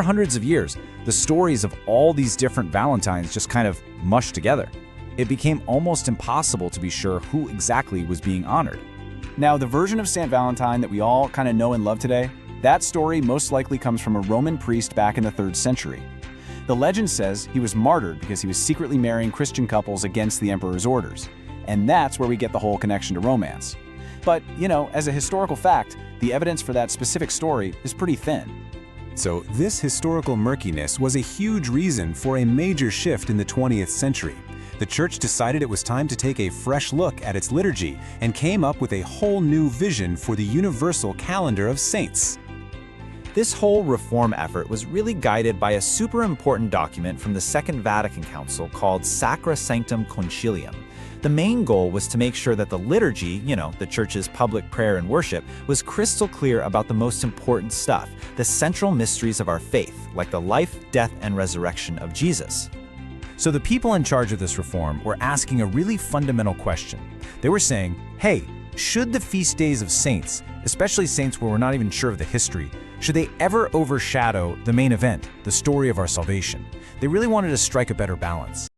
For hundreds of years, the stories of all these different Valentines just kind of mushed together. It became almost impossible to be sure who exactly was being honored. Now, the version of St. Valentine that we all kind of know and love today, that story most likely comes from a Roman priest back in the 3rd century. The legend says he was martyred because he was secretly marrying Christian couples against the emperor's orders. And that's where we get the whole connection to romance. But, as a historical fact, the evidence for that specific story is pretty thin. So this historical murkiness was a huge reason for a major shift in the 20th century. The church decided it was time to take a fresh look at its liturgy and came up with a whole new vision for the universal calendar of saints. This whole reform effort was really guided by a super important document from the Second Vatican Council called Sacra Sanctum Concilium. The main goal was to make sure that the liturgy, the church's public prayer and worship, was crystal clear about the most important stuff, the central mysteries of our faith, like the life, death, and resurrection of Jesus. So the people in charge of this reform were asking a really fundamental question. They were saying, hey, should the feast days of saints, especially saints where we're not even sure of the history, should they ever overshadow the main event, the story of our salvation? They really wanted to strike a better balance.